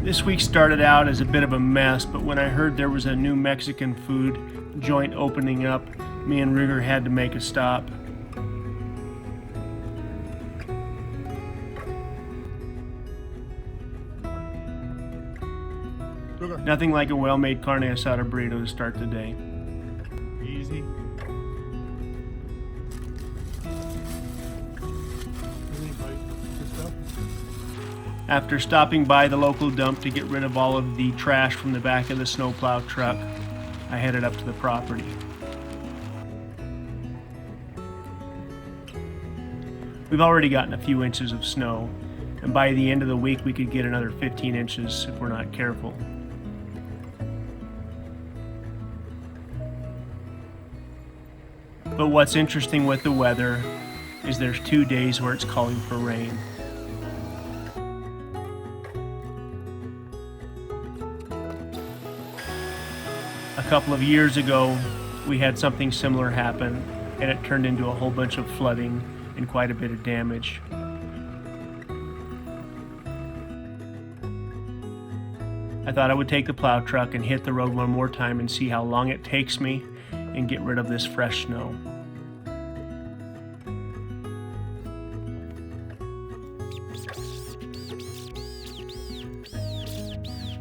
This week started out as a bit of a mess, but when I heard there was a new Mexican food joint opening up, me and Rigger had to make a stop. Nothing like a well-made carne asada burrito to start the day. Easy. After stopping by the local dump to get rid of all of the trash from the back of the snowplow truck, I headed up to the property. We've already gotten a few inches of snow, and by the end of the week we could get another 15 inches if we're not careful. But what's interesting with the weather is there's 2 days where it's calling for rain. A couple of years ago, we had something similar happen, and it turned into a whole bunch of flooding and quite a bit of damage. I thought I would take the plow truck and hit the road one more time and see how long it takes me and get rid of this fresh snow.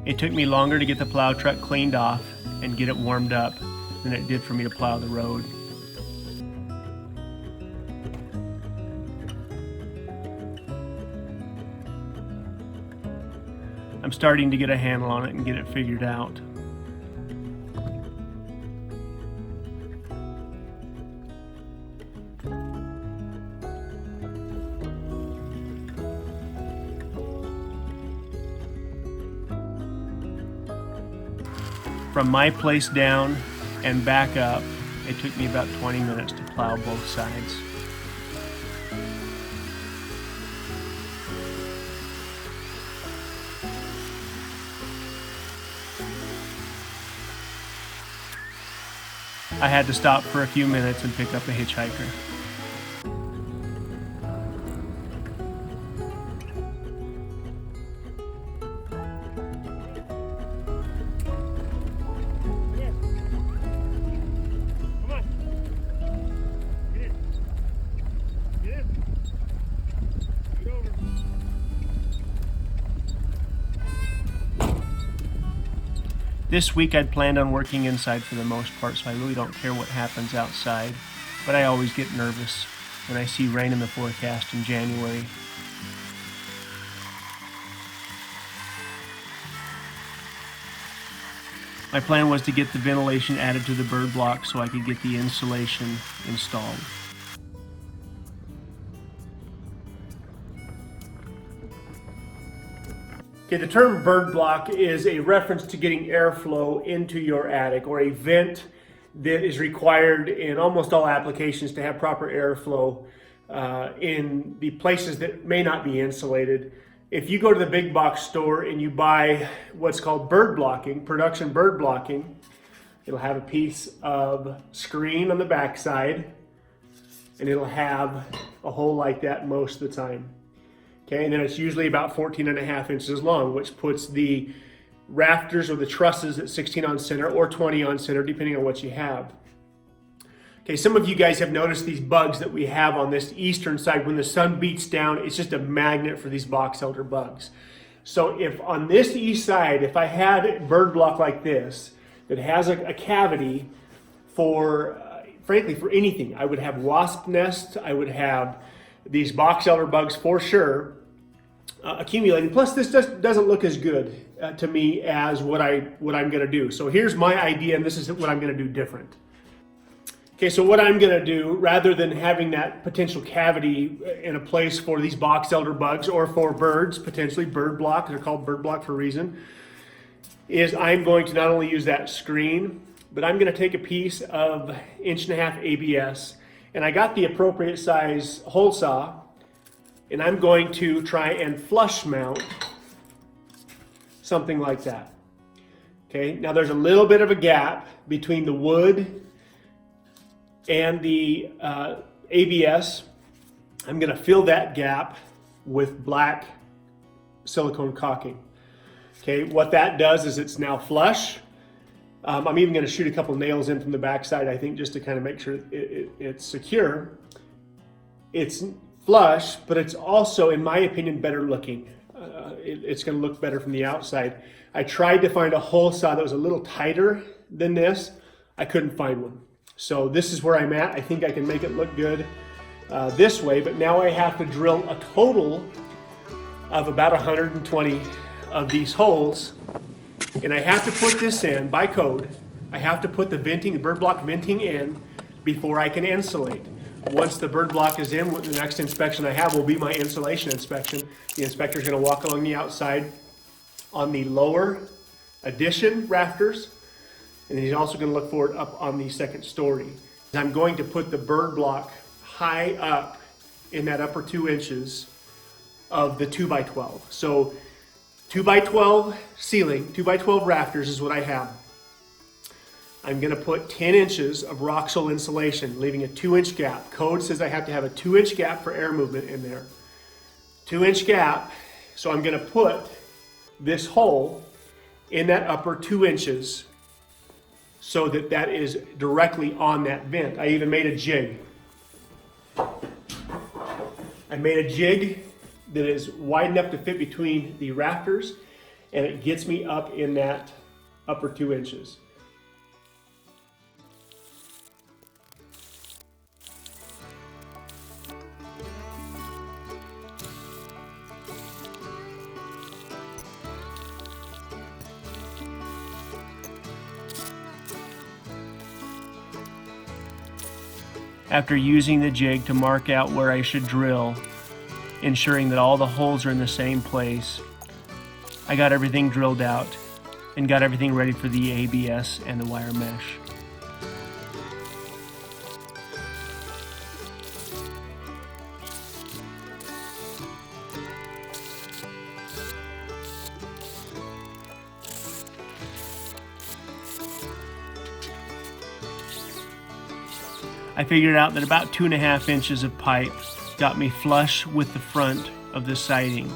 It took me longer to get the plow truck cleaned off and get it warmed up than it did for me to plow the road. I'm starting to get a handle on it and get it figured out. From my place down and back up, it took me about 20 minutes to plow both sides. I had to stop for a few minutes and pick up a hitchhiker. This week I'd planned on working inside for the most part, so I really don't care what happens outside, but I always get nervous when I see rain in the forecast in January. My plan was to get the ventilation added to the bird block so I could get the insulation installed. Okay, the term bird block is a reference to getting airflow into your attic, or a vent that is required in almost all applications to have proper airflow in the places that may not be insulated. If you go to the big box store and you buy what's called bird blocking, production bird blocking, it'll have a piece of screen on the back side, and it'll have a hole like that most of the time. Okay, and then it's usually about 14.5 inches long, which puts the rafters or the trusses at 16 on center or 20 on center, depending on what you have. Okay, some of you guys have noticed these bugs that we have on this eastern side. When the sun beats down, it's just a magnet for these box elder bugs. So if on this east side, if I had a bird block like this that has a cavity for, frankly, for anything, I would have wasp nests, I would have these box elder bugs for sure accumulating. Plus, this just doesn't look as good to me as what I'm going to do. So here's my idea, and this is what I'm going to do different. Okay, so what I'm going to do, rather than having that potential cavity in a place for these box elder bugs or for birds, potentially bird block, they're called bird block for a reason, is I'm going to not only use that screen, but I'm going to take a piece of 1.5 ABS, and I got the appropriate size hole saw, and I'm going to try and flush mount something like that. Okay, now there's a little bit of a gap between the wood and the ABS. I'm going to fill that gap with black silicone caulking. Okay, what that does is it's now flush. I'm even going to shoot a couple nails in from the backside, I think, just to kind of make sure it's secure. It's flush, but it's also, in my opinion, better looking. It's going to look better from the outside. I tried to find a hole saw that was a little tighter than this. I couldn't find one. So this is where I'm at. I think I can make it look good this way, but now I have to drill a total of about 120 of these holes. And I have to put this in by code. I have to put the venting, the bird block venting in before I can insulate. Once the bird block is in, the next inspection I have will be my insulation inspection. The inspector is going to walk along the outside on the lower addition rafters, and he's also going to look for it up on the second story. I'm going to put the bird block high up in that upper 2 inches of the 2x12. So 2x12 ceiling, 2x12 rafters is what I have. I'm going to put 10 inches of Roxol insulation, leaving a 2-inch gap. Code says I have to have a 2-inch gap for air movement in there. 2-inch gap. So I'm going to put this hole in that upper 2 inches so that that is directly on that vent. I even made a jig. I made a jig that is wide enough to fit between the rafters, and it gets me up in that upper 2 inches. After using the jig to mark out where I should drill, ensuring that all the holes are in the same place, I got everything drilled out and got everything ready for the ABS and the wire mesh. I figured out that about 2.5 inches of pipe got me flush with the front of the siding.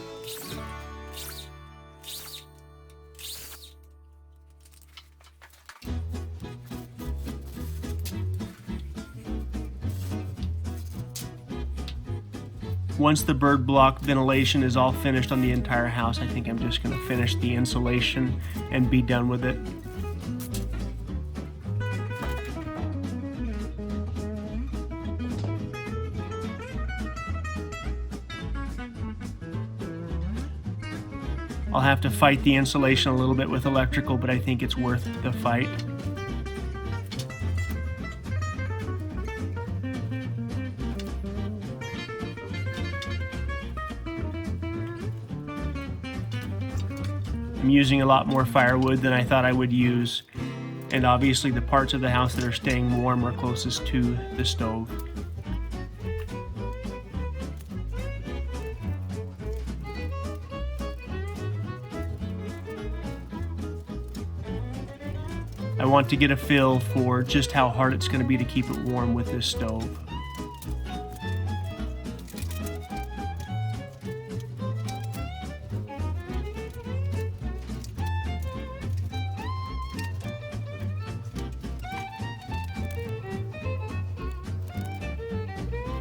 Once the bird block ventilation is all finished on the entire house, I think I'm just going to finish the insulation and be done with it. I'll have to fight the insulation a little bit with electrical, but I think it's worth the fight. I'm using a lot more firewood than I thought I would use, and obviously the parts of the house that are staying warm are closest to the stove. I want to get a feel for just how hard it's going to be to keep it warm with this stove.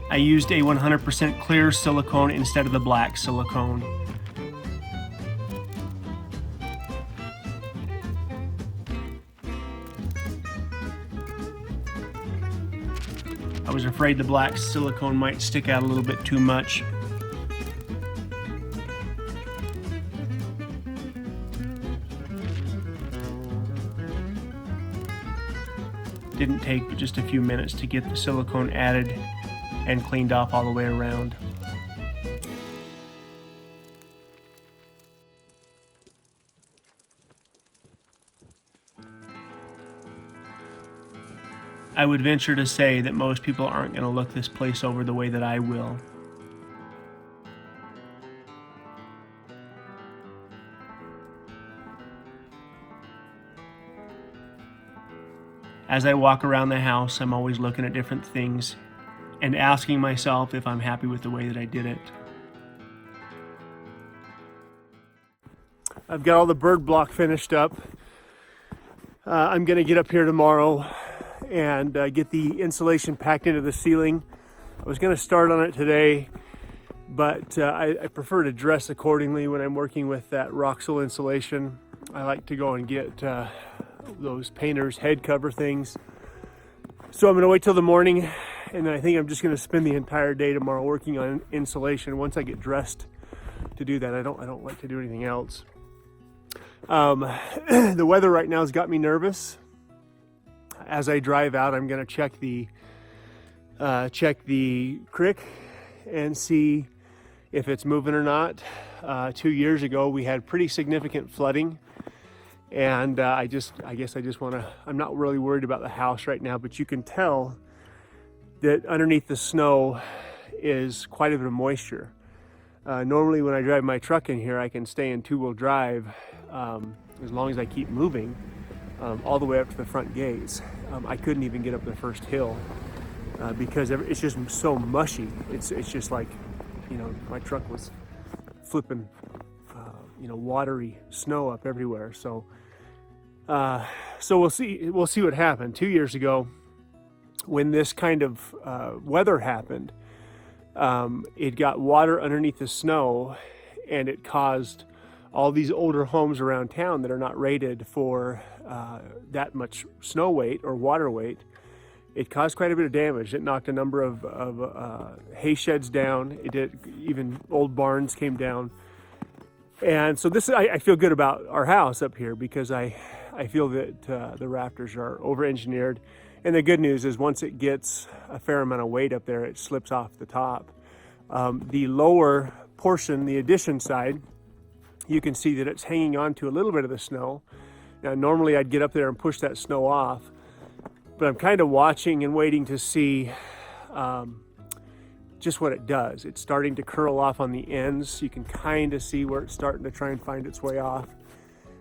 I used a 100% clear silicone instead of the black silicone. I was afraid the black silicone might stick out a little bit too much. Didn't take but just a few minutes to get the silicone added and cleaned off all the way around. I would venture to say that most people aren't going to look this place over the way that I will. As I walk around the house, I'm always looking at different things and asking myself if I'm happy with the way that I did it. I've got all the bird block finished up. I'm going to get up here tomorrow and get the insulation packed into the ceiling. I was going to start on it today, but I prefer to dress accordingly when I'm working with that Roxol insulation. I like to go and get those painter's head cover things. So I'm going to wait till the morning, and then I think I'm just going to spend the entire day tomorrow working on insulation. Once I get dressed to do that, I don't like to do anything else. The weather right now has got me nervous. As I drive out, I'm going to check the creek and see if it's moving or not. 2 years ago, we had pretty significant flooding, and I guess I just want to. I'm not really worried about the house right now, but you can tell that underneath the snow is quite a bit of moisture. Normally, when I drive my truck in here, I can stay in two-wheel drive as long as I keep moving all the way up to the front gates. I couldn't even get up the first hill because it's just so mushy. It's just like, my truck was flipping, watery snow up everywhere. So we'll see what happened. 2 years ago, when this kind of weather happened, it got water underneath the snow, and it caused all these older homes around town that are not rated for that much snow weight or water weight. It caused quite a bit of damage. It knocked a number of hay sheds down. It did, even old barns came down. And so I feel good about our house up here because I feel that the Rafters are over-engineered. And the good news is once it gets a fair amount of weight up there, it slips off the top. The lower portion, the addition side, you can see that it's hanging on to a little bit of the snow. Now, normally I'd get up there and push that snow off, but I'm kind of watching and waiting to see just what it does. It's starting to curl off on the ends. You can kind of see where it's starting to try and find its way off.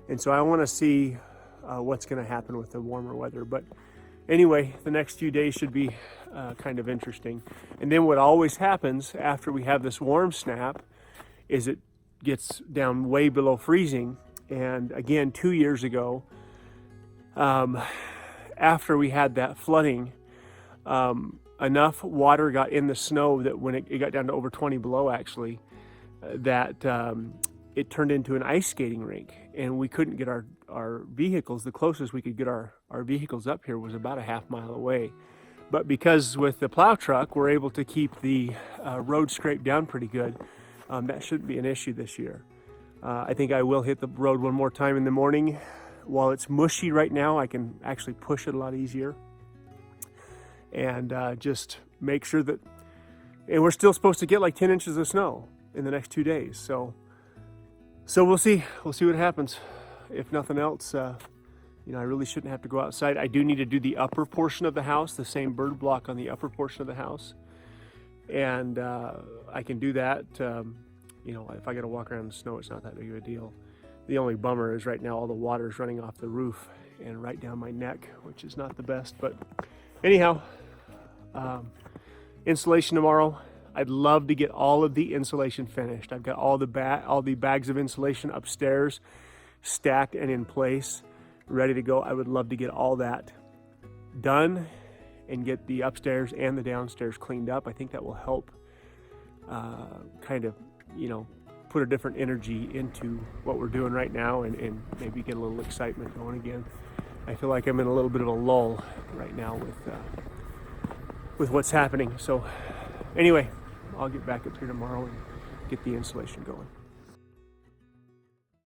And so I want to see what's going to happen with the warmer weather. But anyway, the next few days should be kind of interesting. And then what always happens after we have this warm snap is it gets down way below freezing. And again, 2 years ago, after we had that flooding, enough water got in the snow that when it got down to over 20 below, actually, that it turned into an ice skating rink, and we couldn't get our vehicles. The closest we could get our vehicles up here was about a half mile away. But because with the plow truck, we're able to keep the road scraped down pretty good, that shouldn't be an issue this year. I think I will hit the road one more time in the morning. While it's mushy right now, I can actually push it a lot easier. And just make sure that, and we're still supposed to get like 10 inches of snow in the next 2 days. So we'll see what happens. If nothing else, I really shouldn't have to go outside. I do need to do the upper portion of the house, the same bird block on the upper portion of the house. And I can do that. If I got to walk around in the snow, it's not that big of a deal. The only bummer is right now all the water is running off the roof and right down my neck, which is not the best. But anyhow, insulation tomorrow. I'd love to get all of the insulation finished. I've got all the bags of insulation upstairs stacked and in place, ready to go. I would love to get all that done and get the upstairs and the downstairs cleaned up. I think that will help put a different energy into what we're doing right now and maybe get a little excitement going again. I feel like I'm in a little bit of a lull right now with what's happening. So anyway, I'll get back up here tomorrow and get the insulation going.